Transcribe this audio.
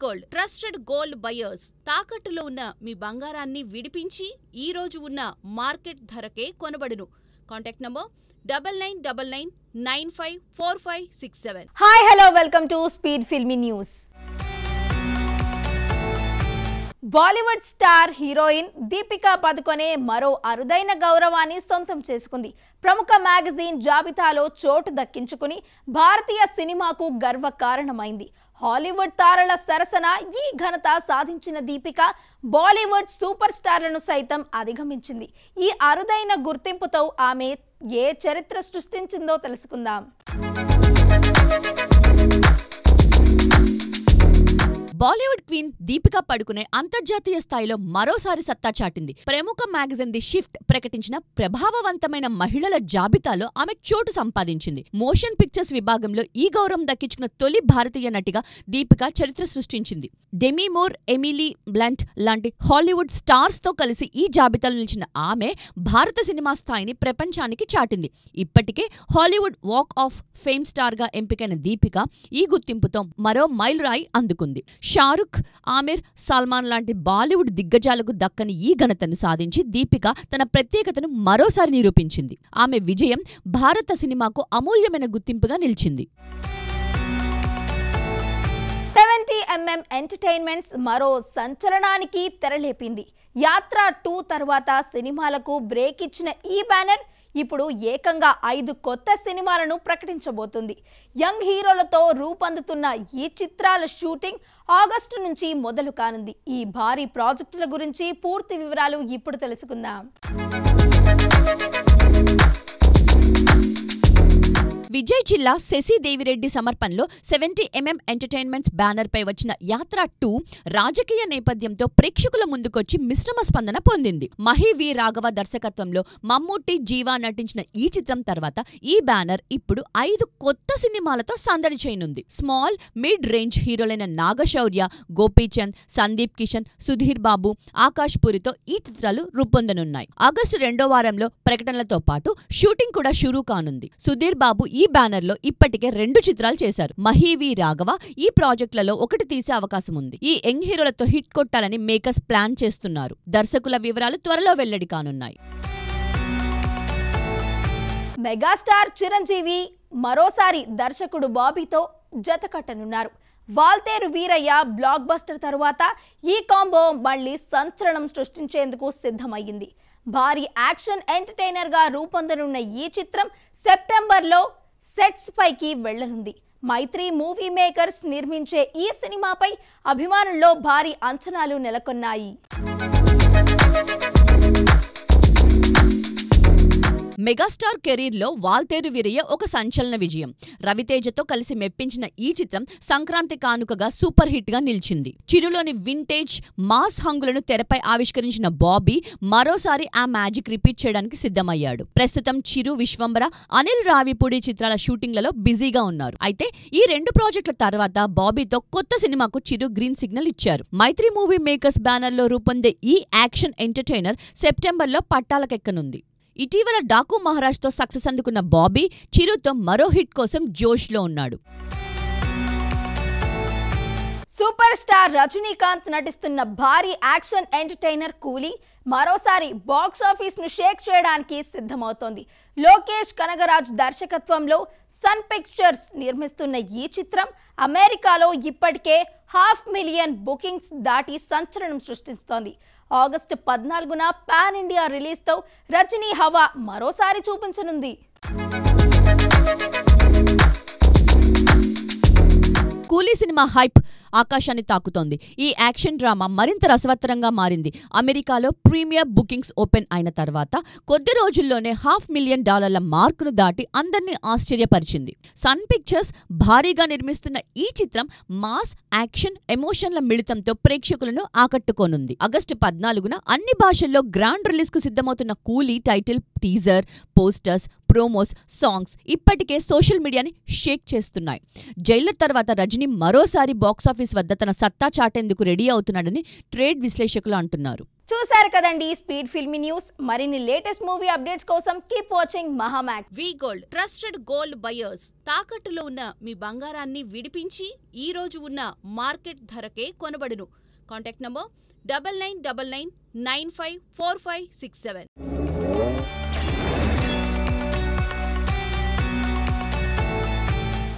Gold trusted gold buyers తాకట్టులో ఉన్న మీ బంగారాన్ని విడిపించి ఈ రోజు ఉన్న మార్కెట్ ధరకే కొనబడును. Contact number 9999954567. Hi hello welcome to speed filmy news. Bollywood star heroine Deepika Padukone మరో అరుదైన గౌరవాన్ని సొంతం చేసుకుంది. ప్రముఖ మ్యాగజైన్ జాబితాలో చోటు దక్కించుకుని భారతీయ సినిమాకు గర్వకారణమైంది. హాలీవుడ్ తారల సరసన ఈ ఘనత సాధించిన దీపిక బాలీవుడ్ సూపర్ స్టార్లను సైతం అధిగమించింది. ఈ అరుదైన గుర్తింపుతో ఆమె ఏ చరిత్ర సృష్టించిందో తెలుసుకుందాం. బాలీవుడ్ క్వీన్ దీపికా పడుకునే అంతర్జాతీయ స్థాయిలో మరోసారి సత్తా చాటింది. ప్రముఖ మ్యాగజైన్ ది షిఫ్ట్ ప్రకటించిన ప్రభావవంతమైన మహిళల జాబితాలో ఆమె చోటు సంపాదించింది. మోషన్ పిక్చర్స్ విభాగంలో ఈ గౌరవం దక్కించుకున్న తొలి భారతీయ నటిగా దీపిక చరిత్ర సృష్టించింది. డెమీ మూర్, ఎమిలీ బ్లంట్ లాంటి హాలీవుడ్ స్టార్స్ తో కలిసి ఈ జాబితాలో నిలిచిన ఆమె భారత సినిమా స్థాయిని ప్రపంచానికి చాటింది. ఇప్పటికే Hollywood walk of fame star గా ఎంపికైన దీపిక ఈ గుర్తింపుతో మరో మైలురాయి అందుకుంది. షారుఖ్, ఆమిర్, సల్మాన్ లాంటి బాలీవుడ్ దిగ్గజాలకు దక్కని ఈ ఘనతను సాధించి దీపిక తన ప్రత్యేకతను మరోసారి నిరూపించింది. ఆమె విజయం భారత సినిమాకు అమూల్యమైన గుర్తింపుగా నిలిచింది. 70mm ఎంటర్టైన్మెంట్స్ మరో సంచలనానికి తెరలేపింది. యాత్ర 2 తర్వాత సినిమాలకు బ్రేక్ ఇచ్చిన ఈ బ్యానర్ ఇప్పుడు ఏకంగా 5 కొత్త సినిమాలను ప్రకటించబోతుంది. యంగ్ హీరోలతో రూపొందుతున్న ఈ చిత్రాల షూటింగ్ ఆగస్టు నుంచి మొదలు కానుంది. ఈ భారీ ప్రాజెక్టుల గురించి పూర్తి వివరాలు ఇప్పుడు తెలుసుకుందాం. విజయ్ జిల్లా శశిదేవిరెడ్డి సమర్పణలో 70mm ఎంటర్టైన్మెంట్స్ బ్యానర్ పై వచ్చిన యాత్ర 2 రాజకీయ నేపథ్యంతో ప్రేక్షకుల ముందుకొచ్చి మిశ్రమ స్పందన పొందింది. మహి వి రాఘవ దర్శకత్వంలో మమ్ముట్టి, జీవా నటించిన ఈ చిత్రం తర్వాత ఈ బ్యానర్ ఇప్పుడు 5 కొత్త సినిమాలతో సందడి చేయనుంది. స్మాల్, మిడ్ రేంజ్ హీరోలైన నాగశౌర్య, గోపీచంద్, సందీప్ కిషన్, సుధీర్ బాబు, ఆకాష్ పూరితో ఈ చిత్రాలు రూపొందనున్నాయి. ఆగస్టు 2వ వారంలో ప్రకటనలతో పాటు షూటింగ్ కూడా షురూ కానుంది. సుధీర్ బాబు ఈ బ్యానర్ లో ఇప్పటికే 2 చిత్రాలు చేశారు. మహి వి రాఘవ ఈ ప్రాజెక్టులలో ఒకటి తీసే అవకాశం ఉంది. ఈ యంగ్ హీరోలతో హిట్ కొట్టాలని మేకర్స్ ప్లాన్ చేస్తున్నారు. దర్శకుల వివరాలు త్వరలో వెల్లడి కానున్నాయి. మెగాస్టార్ చిరంజీవి మరోసారి దర్శకుడు బాబీతో జతకట్టనున్నారు. వాల్తేరు వీరయ్య బ్లాక్ బస్టర్ తరువాత ఈ కాంబో మళ్లీ సంచలనం సృష్టించేందుకు సిద్ధమయ్యింది. భారీ యాక్షన్ ఎంటర్టైనర్ గా రూపొందనున్న ఈ చిత్రం సెప్టెంబర్లో సెట్స్ పైకి వెళ్లనుంది. మైత్రి మూవీ మేకర్స్ నిర్మించే ఈ సినిమాపై అభిమానుల్లో భారీ అంచనాలు నెలకొన్నాయి. మెగాస్టార్ కెరీర్లో వాల్తేరు వీరయ్య ఒక సంచలన విజయం. రవితేజతో కలిసి మెప్పించిన ఈ చిత్రం సంక్రాంతి కానుకగా సూపర్ హిట్ గా నిలిచింది. చిరులోని వింటేజ్ మాస్ హంగులను తెరపై ఆవిష్కరించిన బాబీ మరోసారి ఆ మ్యాజిక్ రిపీట్ చేయడానికి సిద్ధమయ్యాడు. ప్రస్తుతం చిరు, విశ్వంబర, అనిల్ రావిపూడి చిత్రాల షూటింగ్లలో బిజీగా ఉన్నారు. అయితే ఈ 2 ప్రాజెక్టుల తర్వాత బాబీతో కొత్త సినిమాకు చిరు గ్రీన్ సిగ్నల్ ఇచ్చారు. మైత్రి మూవీ మేకర్స్ బ్యానర్లో రూపొందే ఈ యాక్షన్ ఎంటర్టైనర్ సెప్టెంబర్లో పట్టాలకెక్కనుంది. ఇటీవల డాకు మహారాజ్తో సక్సెస్ అందుకున్న బాబీ చిరుతో మరో హిట్ కోసం జోష్లో ఉన్నాడు. సూపర్ స్టార్ రజనీకాంత్ నటిస్తున్న భారీ యాక్షన్ ఎంటర్టైనర్ కూలీ మరోసారి బాక్స్ ఆఫీస్ ను షేక్ చేయడానికి సిద్ధమవుతోంది. లోకేష్ కనగరాజ్ దర్శకత్వంలో సన్ పిక్చర్స్ నిర్మిస్తున్న ఈ చిత్రం అమెరికాలో ఇప్పటికే 500,000 బుకింగ్స్ దాటి సంచలనం సృష్టిస్తోంది. ఆగస్టు 14న పాన్ ఇండియా రిలీజ్తో రజనీ హవా మరోసారి చూపించనుంది. కూలీ సినిమా హైప్ ఆకాశాన్ని తాకుతోంది. ఈ యాక్షన్ డ్రామా మరింత రసవత్తరంగా మారింది. అమెరికాలో ప్రీమియర్ బుకింగ్స్ ఓపెన్ అయిన తర్వాత కొద్ది రోజుల్లోనే $500,000 మార్కును దాటి అందర్నీ ఆశ్చర్యపరిచింది. సన్ పిక్చర్స్ భారీగా నిర్మిస్తున్న ఈ చిత్రం మాస్, యాక్షన్, ఎమోషన్ల మిళితంతో ప్రేక్షకులను ఆకట్టుకోనుంది. ఆగస్టు 14న అన్ని భాషల్లో గ్రాండ్ రిలీజ్ కు సిద్ధమవుతున్న కూలీ title, teaser, posters, promos, songs ఇప్పటికే సోషల్ మీడియాని షేక్ చేస్తున్నాయి. జైలర్ తర్వాత రజనీ మరోసారి బాక్సాఫీస్ వద్ద తన సత్తా చాటేందుకు రెడీ అవుతున్నాడని ట్రేడ్ విశ్లేషకులు అంటున్నారు. చూశారు కదండి స్పీడ్ ఫిల్మీ న్యూస్. మరిన్ని లేటెస్ట్ మూవీ అప్డేట్స్ కోసం కీప్ వాచింగ్ మహామాక్స్. వి గోల్డ్ ట్రస్టెడ్ గోల్డ్ బయర్స్. తాకట్టులో ఉన్న మీ బంగారాన్ని విడిపించి ఈ రోజు ఉన్న మార్కెట్ ధరకే కొనబడును. Contact number 9999954567.